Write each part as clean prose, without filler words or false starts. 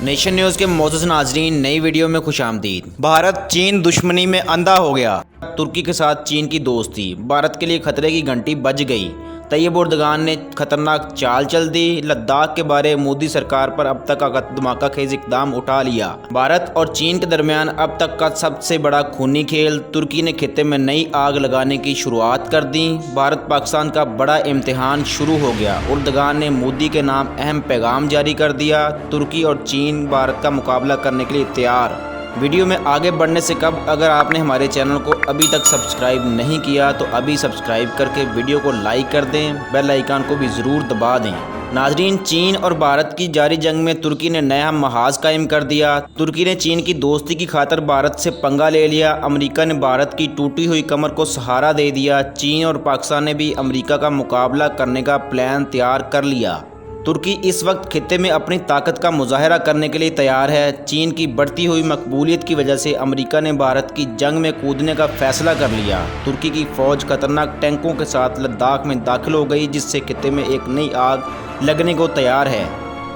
Nation news کے معزز ناظرین، نئی ویڈیو میں خوش آمدید۔ بھارت چین دشمنی میں اندھا ہو گیا، ترکی کے ساتھ چین کی دوستی، بھارت کے لیے خطرے کی گھنٹی بج گئی۔ طیب اردگان نے خطرناک چال چل دی، لداخ کے بارے مودی سرکار پر اب تک کا دھماکہ خیز اقدام اٹھا لیا۔ بھارت اور چین کے درمیان اب تک کا سب سے بڑا خونی کھیل، ترکی نے خطے میں نئی آگ لگانے کی شروعات کر دی۔ بھارت پاکستان کا بڑا امتحان شروع ہو گیا، اردگان نے مودی کے نام اہم پیغام جاری کر دیا۔ ترکی اور چین بھارت کا مقابلہ کرنے کے لیے تیار۔ ویڈیو میں آگے بڑھنے سے قبل اگر آپ نے ہمارے چینل کو ابھی تک سبسکرائب نہیں کیا تو ابھی سبسکرائب کر کے ویڈیو کو لائک کر دیں، بیل آئیکن کو بھی ضرور دبا دیں۔ ناظرین، چین اور بھارت کی جاری جنگ میں ترکی نے نیا محاذ قائم کر دیا۔ ترکی نے چین کی دوستی کی خاطر بھارت سے پنگا لے لیا۔ امریکہ نے بھارت کی ٹوٹی ہوئی کمر کو سہارا دے دیا۔ چین اور پاکستان نے بھی امریکہ کا مقابلہ کرنے کا پلان تیار کر لیا۔ ترکی اس وقت خطے میں اپنی طاقت کا مظاہرہ کرنے کے لیے تیار ہے۔ چین کی بڑھتی ہوئی مقبولیت کی وجہ سے امریکہ نے بھارت کی جنگ میں کودنے کا فیصلہ کر لیا۔ ترکی کی فوج خطرناک ٹینکوں کے ساتھ لداخ میں داخل ہو گئی، جس سے خطے میں ایک نئی آگ لگنے کو تیار ہے۔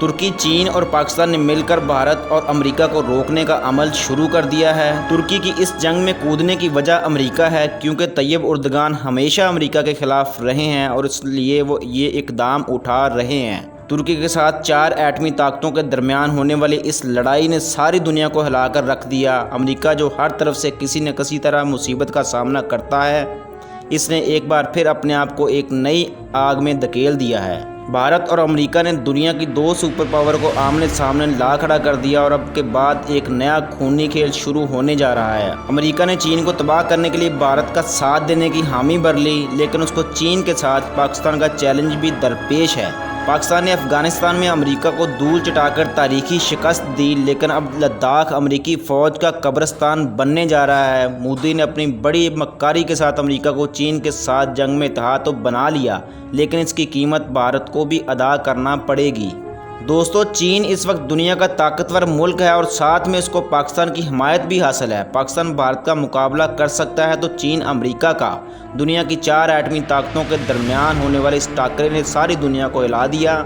ترکی، چین اور پاکستان نے مل کر بھارت اور امریکہ کو روکنے کا عمل شروع کر دیا ہے۔ ترکی کی اس جنگ میں کودنے کی وجہ امریکہ ہے، کیونکہ طیب اردگان ہمیشہ امریکہ کے خلاف رہے ہیں اور اس لیے وہ یہ اقدام اٹھا رہے ہیں۔ ترکی کے ساتھ 4 ایٹمی طاقتوں کے درمیان ہونے والی اس لڑائی نے ساری دنیا کو ہلا کر رکھ دیا۔ امریکہ جو ہر طرف سے کسی نہ کسی طرح مصیبت کا سامنا کرتا ہے، اس نے ایک بار پھر اپنے آپ کو ایک نئی آگ میں دھکیل دیا ہے۔ بھارت اور امریکہ نے دنیا کی 2 سپر پاور کو آمنے سامنے لا کھڑا کر دیا اور اب کے بعد ایک نیا خونی کھیل شروع ہونے جا رہا ہے۔ امریکہ نے چین کو تباہ کرنے کے لیے بھارت کا ساتھ دینے کی حامی بھر لی، لیکن اس کو چین کے ساتھ پاکستان کا چیلنج بھی درپیش ہے۔ پاکستان نے افغانستان میں امریکہ کو دھول چٹا کر تاریخی شکست دی، لیکن اب لداخ امریکی فوج کا قبرستان بننے جا رہا ہے۔ مودی نے اپنی بڑی مکاری کے ساتھ امریکہ کو چین کے ساتھ جنگ میں اتحاد تو بنا لیا، لیکن اس کی قیمت بھارت کو بھی ادا کرنا پڑے گی۔ دوستو، چین اس وقت دنیا کا طاقتور ملک ہے اور ساتھ میں اس کو پاکستان کی حمایت بھی حاصل ہے۔ پاکستان بھارت کا مقابلہ کر سکتا ہے تو چین امریکہ کا۔ دنیا کی 4 ایٹمی طاقتوں کے درمیان ہونے والے اس ٹاکرے نے ساری دنیا کو ہلا دیا۔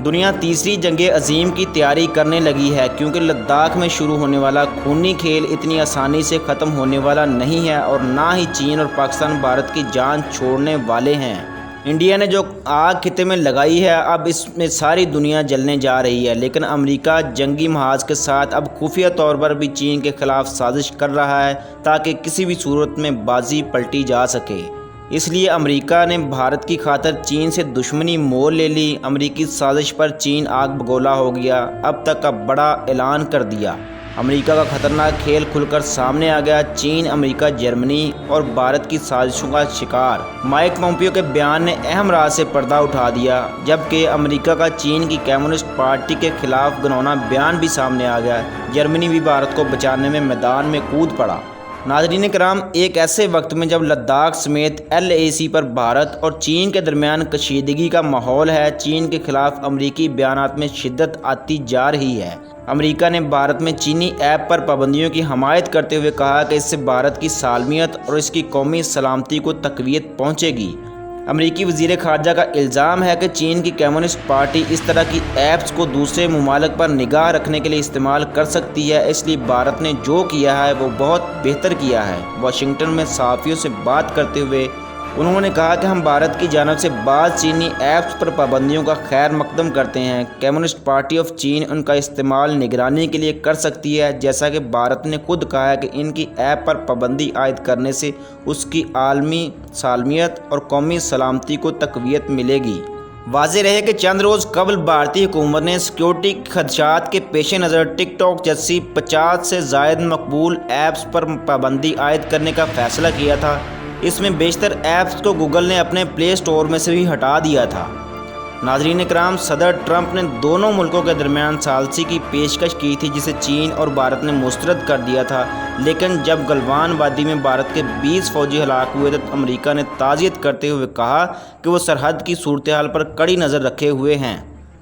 دنیا تیسری جنگ عظیم کی تیاری کرنے لگی ہے، کیونکہ لداخ میں شروع ہونے والا خونی کھیل اتنی آسانی سے ختم ہونے والا نہیں ہے اور نہ ہی چین اور پاکستان بھارت کی جان چھوڑنے والے ہیں۔ انڈیا نے جو آگ خطے میں لگائی ہے، اب اس میں ساری دنیا جلنے جا رہی ہے، لیکن امریکہ جنگی محاذ کے ساتھ اب خفیہ طور پر بھی چین کے خلاف سازش کر رہا ہے تاکہ کسی بھی صورت میں بازی پلٹی جا سکے۔ اس لیے امریکہ نے بھارت کی خاطر چین سے دشمنی مول لے لی۔ امریکی سازش پر چین آگ بگولا ہو گیا، اب تک کا بڑا اعلان کر دیا۔ امریکہ کا خطرناک کھیل کھل کر سامنے آ گیا۔ چین، امریکہ، جرمنی اور بھارت کی سازشوں کا شکار۔ مائک پومپیو کے بیان نے اہم راز سے پردہ اٹھا دیا، جبکہ امریکہ کا چین کی کمیونسٹ پارٹی کے خلاف گھناؤنا بیان بھی سامنے آ گیا۔ جرمنی بھی بھارت کو بچانے میں میدان میں کود پڑا۔ ناظرین کرام، ایک ایسے وقت میں جب لداخ سمیت LAC پر بھارت اور چین کے درمیان کشیدگی کا ماحول ہے، چین کے خلاف امریکی بیانات میں شدت آتی جا رہی ہے۔ امریکہ نے بھارت میں چینی ایپ پر پابندیوں کی حمایت کرتے ہوئے کہا کہ اس سے بھارت کی سالمیت اور اس کی قومی سلامتی کو تقویت پہنچے گی۔ امریکی وزیر خارجہ کا الزام ہے کہ چین کی کمیونسٹ پارٹی اس طرح کی ایپس کو دوسرے ممالک پر نگاہ رکھنے کے لیے استعمال کر سکتی ہے، اس لیے بھارت نے جو کیا ہے وہ بہت بہتر کیا ہے۔ واشنگٹن میں صحافیوں سے بات کرتے ہوئے انہوں نے کہا کہ ہم بھارت کی جانب سے بعض چینی ایپس پر پابندیوں کا خیر مقدم کرتے ہیں۔ کمیونسٹ پارٹی آف چین ان کا استعمال نگرانی کے لیے کر سکتی ہے، جیسا کہ بھارت نے خود کہا ہے کہ ان کی ایپ پر پابندی عائد کرنے سے اس کی عالمی سالمیت اور قومی سلامتی کو تقویت ملے گی۔ واضح رہے کہ چند روز قبل بھارتی حکومت نے سیکیورٹی خدشات کے پیش نظر ٹک ٹاک جیسی 50 سے زائد مقبول ایپس پر پابندی عائد کرنے کا فیصلہ کیا تھا۔ اس میں بیشتر ایپس کو گوگل نے اپنے پلے اسٹور میں سے بھی ہٹا دیا تھا۔ ناظرین کرام، صدر ٹرمپ نے دونوں ملکوں کے درمیان ثالثی کی پیشکش کی تھی، جسے چین اور بھارت نے مسترد کر دیا تھا، لیکن جب گلوان وادی میں بھارت کے 20 فوجی ہلاک ہوئے تو امریکہ نے تعزیت کرتے ہوئے کہا کہ وہ سرحد کی صورتحال پر کڑی نظر رکھے ہوئے ہیں۔